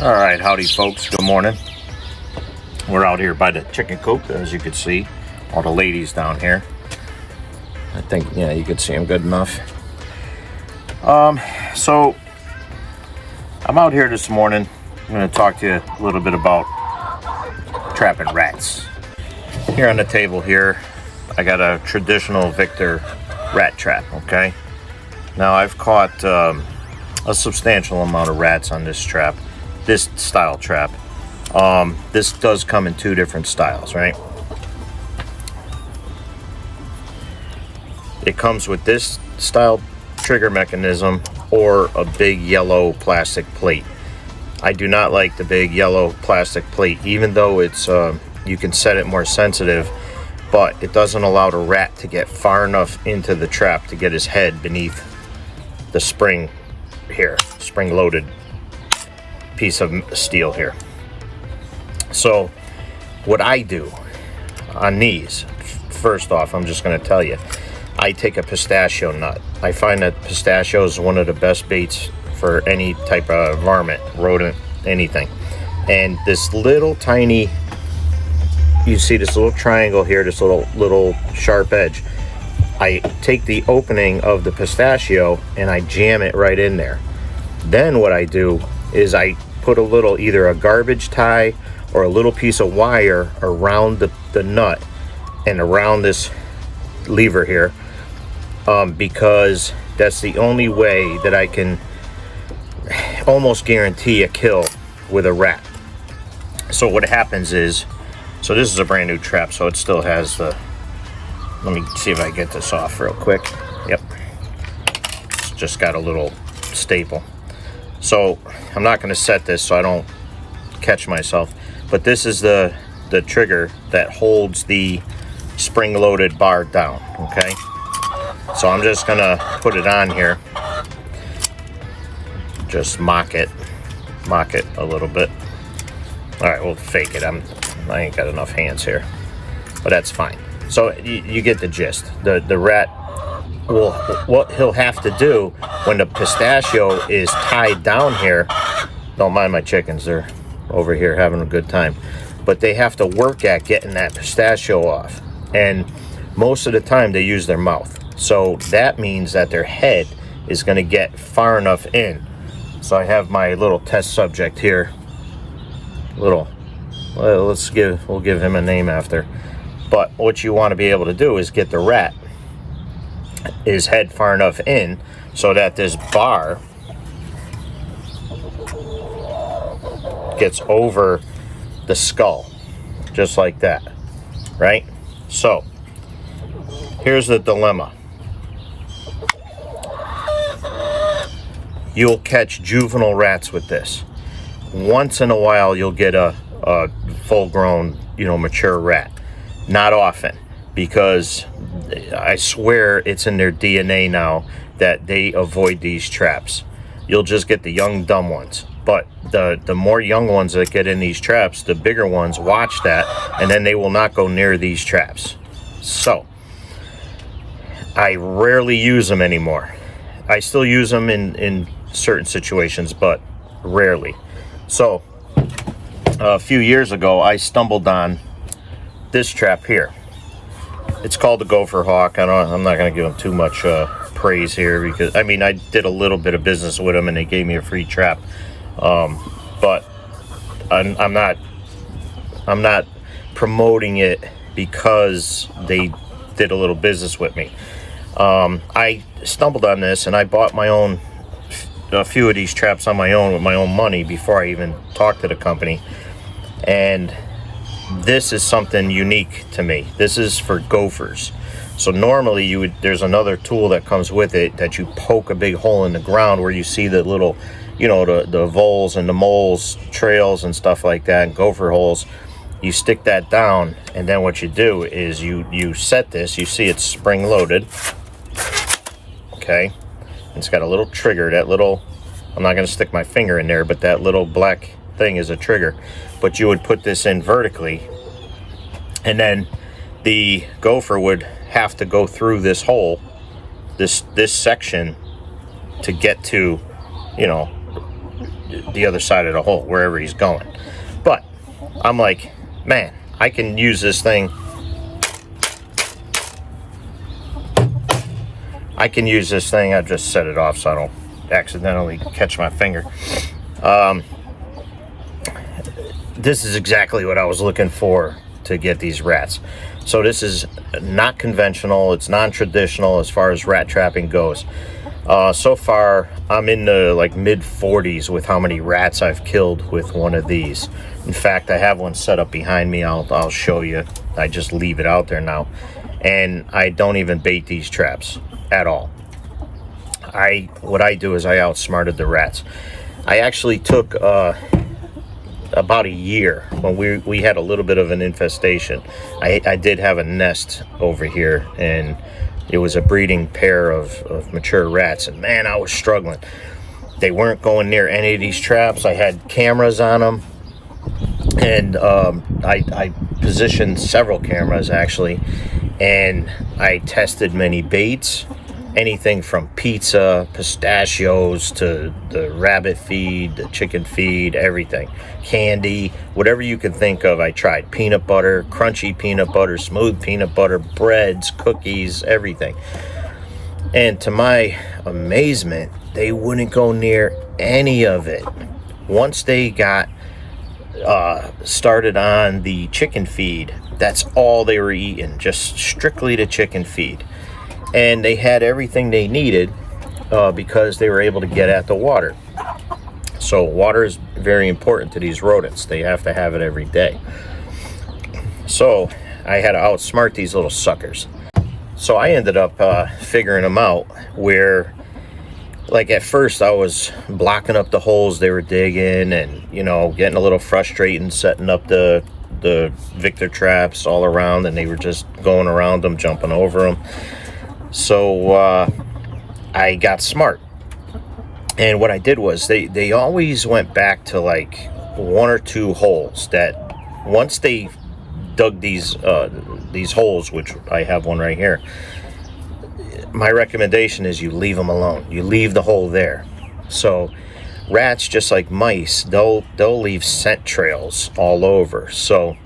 All right, howdy folks, good morning. We're out here by the chicken coop, as you can see, all the ladies down here. I think, yeah, you can see them good enough. So I'm out here this morning. I'm going to talk to you a little bit about trapping rats. Here on the table here, I got a traditional Victor rat trap, okay? Now I've caught a substantial amount of rats on this trap, this style trap. This does come in two different styles, right? It comes with this style trigger mechanism or a big yellow plastic plate. I do not like the big yellow plastic plate, even though it's you can set it more sensitive, but it doesn't allow the rat to get far enough into the trap to get his head beneath the spring here, spring loaded piece of steel here. So what I do on these, first off, I'm just going to tell you, I take a pistachio nut. I find that pistachio is one of the best baits for any type of varmint, rodent, anything. And this little tiny, you see this little triangle here, this little sharp edge. I take the opening of the pistachio and I jam it right in there. Then what I do is I put a little, either a garbage tie or a little piece of wire around the nut and around this lever here, because that's the only way that I can almost guarantee a kill with a rat. So what happens is, so this is a brand new trap, so it still has the, let me see if I get this off real quick. Yep, it's just got a little staple. So I'm not going to set this so I don't catch myself, but this is the trigger that holds the spring-loaded bar down, okay? So I'm just going to put it on here, just mock it a little bit. All right, we'll fake it. I ain't got enough hands here, but that's fine. So you get the gist. The rat will, what he'll have to do when the pistachio is tied down here, don't mind my chickens, they're over here having a good time, but they have to work at getting that pistachio off, and most of the time they use their mouth. So that means that their head is going to get far enough in. So I have my little test subject here, we'll give him a name after. But what you want to be able to do is get the rat, his head far enough in so that this bar gets over the skull, just like that, right? So here's the dilemma. You'll catch juvenile rats with this. Once in a while you'll get a full-grown, mature rat. Not often, because I swear it's in their DNA now that they avoid these traps. You'll just get the young dumb ones, but the more young ones that get in these traps, the bigger ones watch that, and then they will not go near these traps. So I rarely use them anymore. I still use them in certain situations, but rarely. So a few years ago I stumbled on this trap here. It's called the Gopher Hawk. I'm not going to give them too much praise here, because I did a little bit of business with them and they gave me a free trap, but I'm not promoting it because they did a little business with me. I stumbled on this and I bought a few of these traps on my own with my own money before I even talked to the company, and this is something unique to me. This is for gophers. So normally there's another tool that comes with it that you poke a big hole in the ground where you see the little, the voles and the moles trails and stuff like that, and gopher holes. You stick that down, and then what you do is you set this. You see it's spring loaded, okay? It's got a little trigger, that little, I'm not going to stick my finger in there, but that little black thing is a trigger. But you would put this in vertically, and then the gopher would have to go through this hole, this section, to get to, the other side of the hole, wherever he's going. But I'm like, man, I can use this thing. I just set it off so I don't accidentally catch my finger. This is exactly what I was looking for to get these rats. So this is not conventional. It's non-traditional as far as rat trapping goes. So far, I'm in the like mid 40s with how many rats I've killed with one of these. In fact, I have one set up behind me. I'll show you. I just leave it out there now, and I don't even bait these traps at all. What I do is I outsmarted the rats. I actually took about a year when we had a little bit of an infestation. I did have a nest over here, and it was a breeding pair of mature rats, and man, I was struggling. They weren't going near any of these traps. I had cameras on them, and I positioned several cameras actually, and I tested many baits, anything from pizza, pistachios, to the rabbit feed, the chicken feed, everything, candy, whatever you can think of. I tried peanut butter, crunchy peanut butter, smooth peanut butter, breads, cookies, everything. And to my amazement, they wouldn't go near any of it. Once they got started on the chicken feed, that's all they were eating, just strictly the chicken feed. And they had everything they needed because they were able to get at the water. So water is very important to these rodents. They have to have it every day. So I had to outsmart these little suckers. So I ended up figuring them out where, like, at first I was blocking up the holes they were digging, and, you know, getting a little frustrated, setting up the Victor traps all around, and they were just going around them, jumping over them. So I got smart, and what I did was they always went back to like one or two holes that once they dug these holes, which I have one right here. My recommendation is you leave them alone. You leave the hole there. So rats, just like mice, they'll leave scent trails all over. So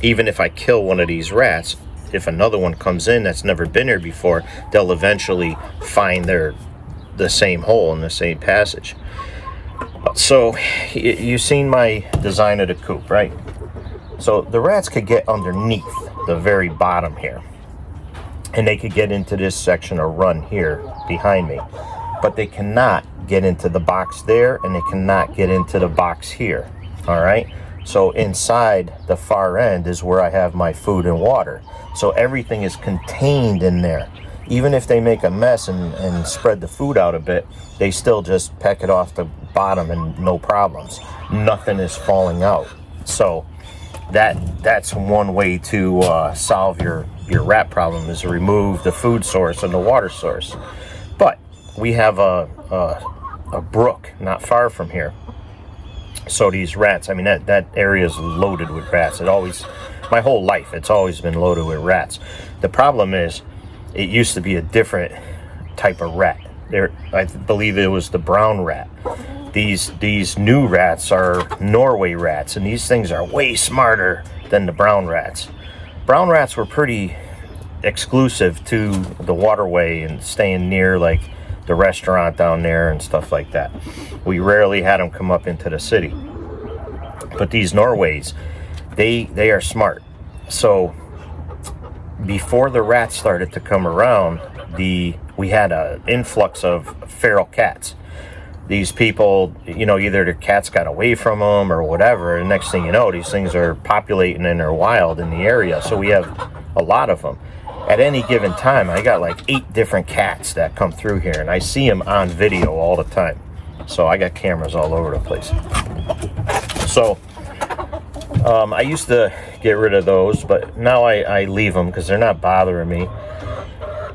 even if I kill one of these rats, if another one comes in that's never been here before, they'll eventually find the same hole in the same passage. So you've seen my design of the coop, right? So the rats could get underneath the very bottom here, and they could get into this section or run here behind me, but they cannot get into the box there, and they cannot get into the box here. All right, so inside the far end is where I have my food and water. So everything is contained in there. Even if they make a mess and spread the food out a bit, they still just peck it off the bottom and no problems. Nothing is falling out. So that's one way to solve your rat problem, is to remove the food source and the water source. But we have a brook not far from here. So these rats, I mean, that area is loaded with rats. My whole life, it's always been loaded with rats. The problem is, it used to be a different type of rat. I believe it was the brown rat. These new rats are Norway rats, and these things are way smarter than the brown rats. Brown rats were pretty exclusive to the waterway and staying near like the restaurant down there and stuff like that. We rarely had them come up into the city. But these Norways, they are smart. So before the rats started to come around, we had an influx of feral cats. These people, you know, either the cats got away from them or whatever, and next thing you know, these things are populating in their wild in the area. So we have a lot of them. At any given time, I got like 8 different cats that come through here, and I see them on video all the time. So I got cameras all over the place. So I used to get rid of those, but now I leave them because they're not bothering me.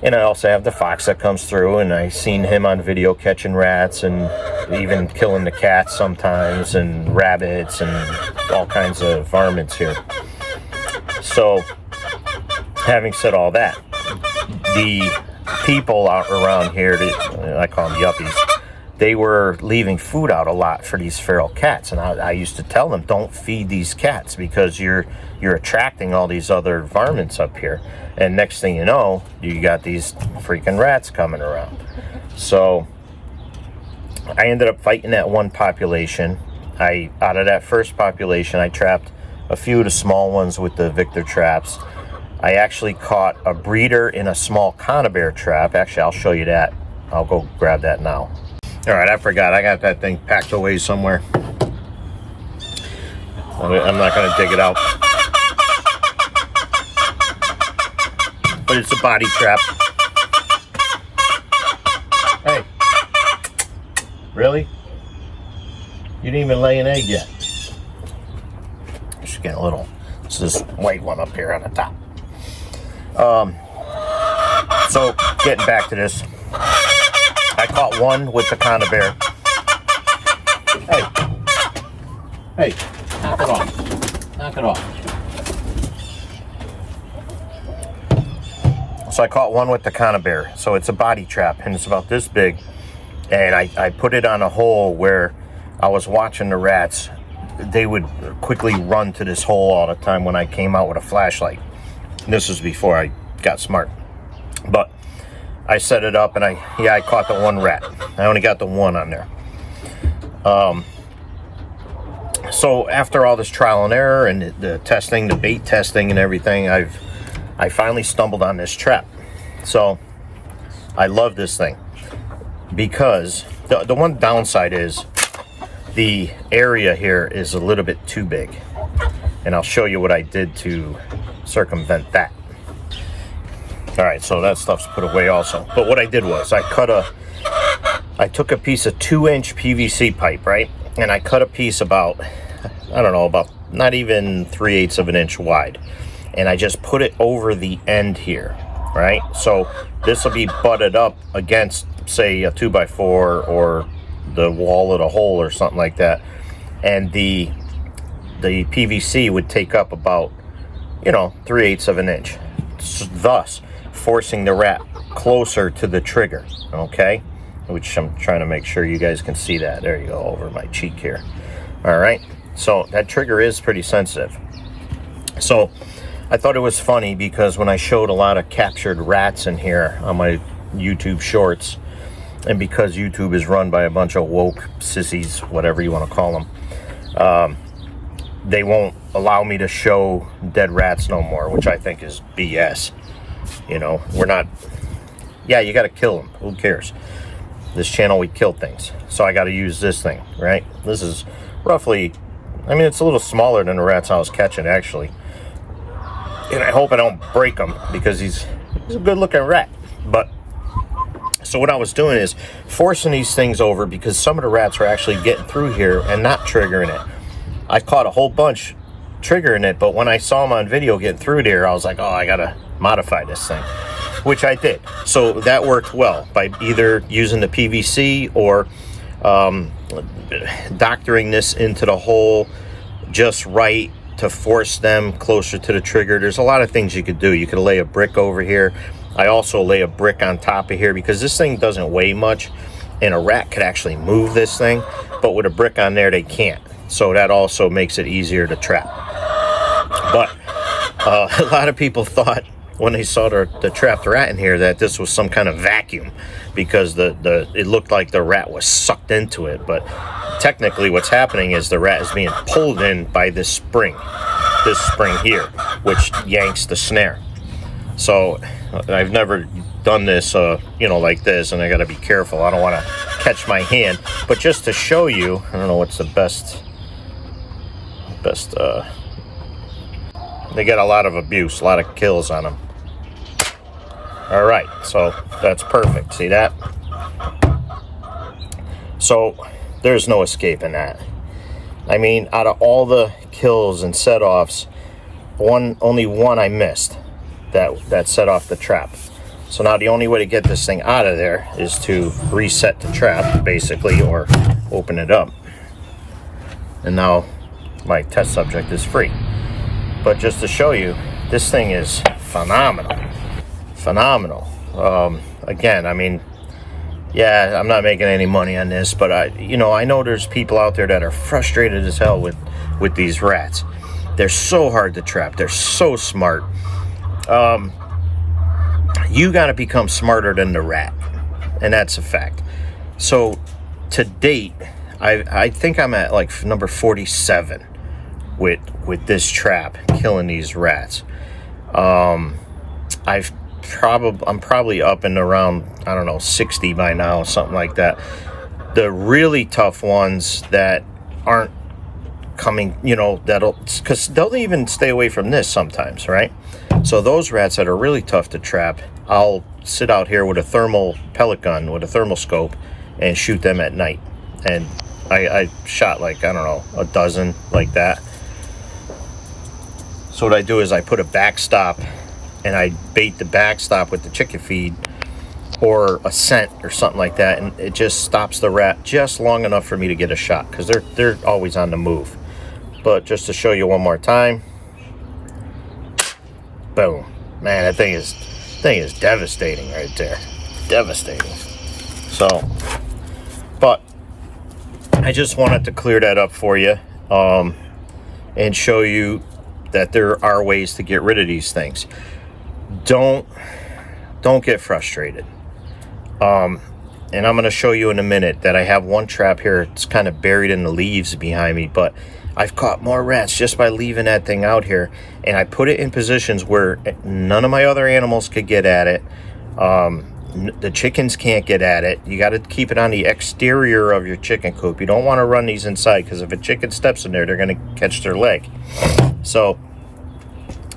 And I also have the fox that comes through, and I seen him on video catching rats and even killing the cats sometimes, and rabbits and all kinds of varmints here. So having said all that, the people out around here, I call them yuppies, they were leaving food out a lot for these feral cats. And I used to tell them, don't feed these cats because you're attracting all these other varmints up here. And next thing you know, you got these freaking rats coming around. So I ended up fighting that one population. Out of that first population, I trapped a few of the small ones with the Victor traps. I actually caught a breeder in a small conibear trap. Actually, I'll show you that. I'll go grab that now. All right, I forgot. I got that thing packed away somewhere. I'm not going to dig it out. But it's a body trap. Hey. Really? You didn't even lay an egg yet. She's getting a little... It's this white one up here on the top. So, getting back to this. I caught one with the conibear. Hey, knock it off. Knock it off. So I caught one with the conibear. So it's a body trap, and it's about this big. And I put it on a hole where I was watching the rats. They would quickly run to this hole all the time when I came out with a flashlight. This was before I got smart. But I set it up, and I caught the one rat. I only got the one on there. So after all this trial and error and the testing, the bait testing and everything, I finally stumbled on this trap. So I love this thing because the one downside is the area here is a little bit too big. And I'll show you what I did to circumvent that. All right, so that stuff's put away also. But what I did was I took a piece of 2-inch PVC pipe, right? And I cut a piece about, I don't know, about not even 3/8 of an inch wide. And I just put it over the end here, right? So this will be butted up against, say, a 2x4 or the wall of the hole or something like that. And the PVC would take up about, 3/8 of an inch. Thus, forcing the rat closer to the trigger, okay? Which I'm trying to make sure you guys can see that. There you go, over my cheek here. All right, so that trigger is pretty sensitive. So I thought it was funny because when I showed a lot of captured rats in here on my YouTube shorts, and because YouTube is run by a bunch of woke sissies, whatever you want to call them, they won't allow me to show dead rats no more, which I think is BS. We're not... Yeah, you got to kill them. Who cares? This channel, we kill things. So I got to use this thing, right? This is roughly... I mean, it's a little smaller than the rats I was catching, actually. And I hope I don't break him because he's a good-looking rat. But... So what I was doing is forcing these things over because some of the rats were actually getting through here and not triggering it. I caught a whole bunch triggering it, but when I saw them on video getting through there, I was like, oh, I gotta modify this thing, which I did. So that worked well by either using the PVC or doctoring this into the hole just right to force them closer to the trigger. There's a lot of things you could do. You could lay a brick over here. I also lay a brick on top of here because this thing doesn't weigh much and a rat could actually move this thing, but with a brick on there, they can't. So that also makes it easier to trap. But a lot of people thought when they saw the trapped rat in here that this was some kind of vacuum because it looked like the rat was sucked into it. But technically what's happening is the rat is being pulled in by this spring here, which yanks the snare. So I've never done this, like this, and I got to be careful. I don't want to catch my hand. But just to show you, I don't know what's the best. They get a lot of abuse, a lot of kills on them. All right, so that's perfect. See that? So there's no escaping that. I mean, out of all the kills and set-offs, only one I missed that set off the trap. So now the only way to get this thing out of there is to reset the trap, basically, or open it up. And now my test subject is free. But just to show you, this thing is phenomenal. Phenomenal. Again, I mean, yeah, I'm not making any money on this, but I know there's people out there that are frustrated as hell with these rats. They're so hard to trap. They're so smart. You got to become smarter than the rat, and that's a fact. So to date, I think I'm at like number 47 with this trap, killing these rats. I'm probably up and around, I don't know, 60 by now, something like that. The really tough ones that aren't coming, because they'll even stay away from this sometimes, right? So those rats that are really tough to trap, I'll sit out here with a thermal pellet gun with a thermal scope and shoot them at night. And I shot like, I don't know, a dozen like that. So what I do is I put a backstop and I bait the backstop with the chicken feed or a scent or something like that, and it just stops the rat just long enough for me to get a shot, because they're always on the move. But just to show you one more time, boom, man, that thing is devastating right there, devastating. So, but I just wanted to clear that up for you, and show you that there are ways to get rid of these things. Don't get frustrated. And I'm going to show you in a minute that I have one trap here. It's kind of buried in the leaves behind me, but I've caught more rats just by leaving that thing out here. And I put it in positions where none of my other animals could get at it. The chickens can't get at it. You got to keep it on the exterior of your chicken coop. You don't want to run these inside, because if a chicken steps in there, they're going to catch their leg. So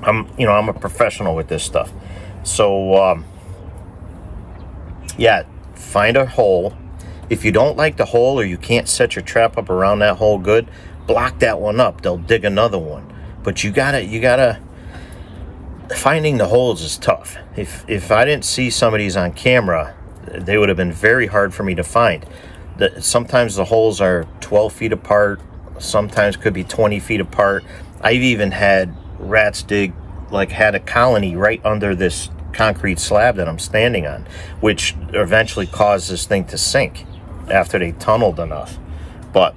I'm a professional with this stuff. So yeah, find a hole. If you don't like the hole, or you can't set your trap up around that hole good, block that one up. They'll dig another one. But you gotta finding the holes is tough. If I didn't see some of these on camera, they would have been very hard for me to find. Sometimes the holes are 12 feet apart, sometimes could be 20 feet apart. I've even had rats had a colony right under this concrete slab that I'm standing on, which eventually caused this thing to sink after they tunneled enough. But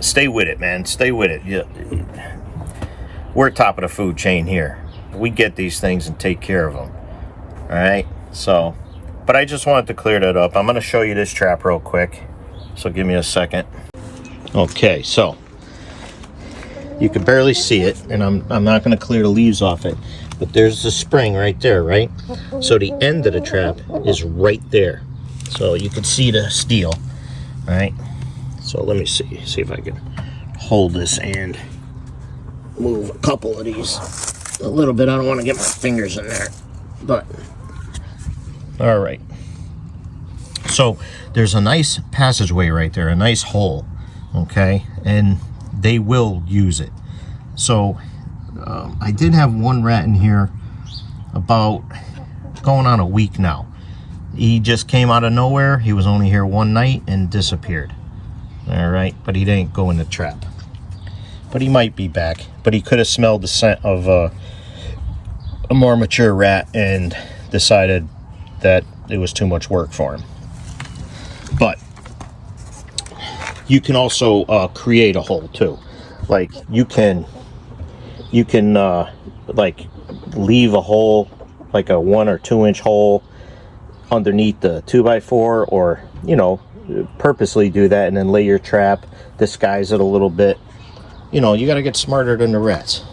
stay with it, man. Stay with it. We're top of the food chain here. We get these things and take care of them. All right? So, but I just wanted to clear that up. I'm going to show you this trap real quick. So give me a second. Okay, so you can barely see it, and I'm not going to clear the leaves off it, but there's the spring right there, right? So the end of the trap is right there. So you can see the steel, all right? So let me see if I can hold this and move a couple of these a little bit. I don't want to get my fingers in there, but all right. So there's a nice passageway right there, a nice hole, okay? And they will use it. So I did have one rat in here about going on a week now. He just came out of nowhere. He was only here one night and disappeared. All right, but he didn't go in the trap. But he might be back. But he could have smelled the scent of a more mature rat and decided that it was too much work for him. But you can also create a hole too. Like you can like leave a hole, like a 1 or 2 inch hole underneath the 2x4, or purposely do that and then lay your trap, disguise it a little bit. You got to get smarter than the rats.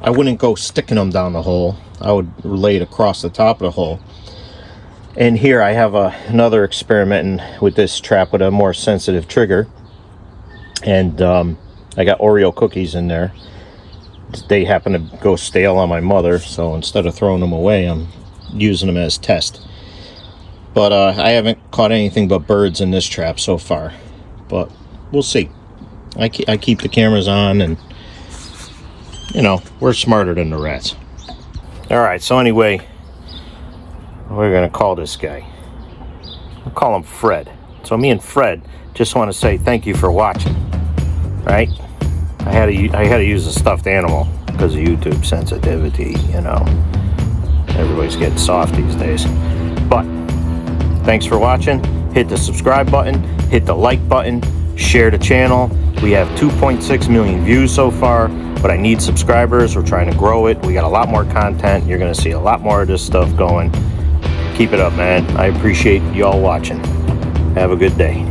I wouldn't go sticking them down the hole. I would lay it across the top of the hole. And here I have another experimenting with this trap with a more sensitive trigger. And I got Oreo cookies in there. They happen to go stale on my mother, so instead of throwing them away, I'm using them as test. But I haven't caught anything but birds in this trap so far. But we'll see. I keep the cameras on, and we're smarter than the rats. All right, so anyway, we're gonna call this guy. I'll call him Fred. So me and Fred just want to say thank you for watching. Right? I had to use a stuffed animal because of YouTube sensitivity. Everybody's getting soft these days. But Thanks for watching. Hit the subscribe button, hit the like button, share the channel. We have 2.6 million views so far, but I need subscribers. We're trying to grow it. We got a lot more content. You're going to see a lot more of this stuff going. Keep it up, man. I appreciate y'all watching. Have a good day.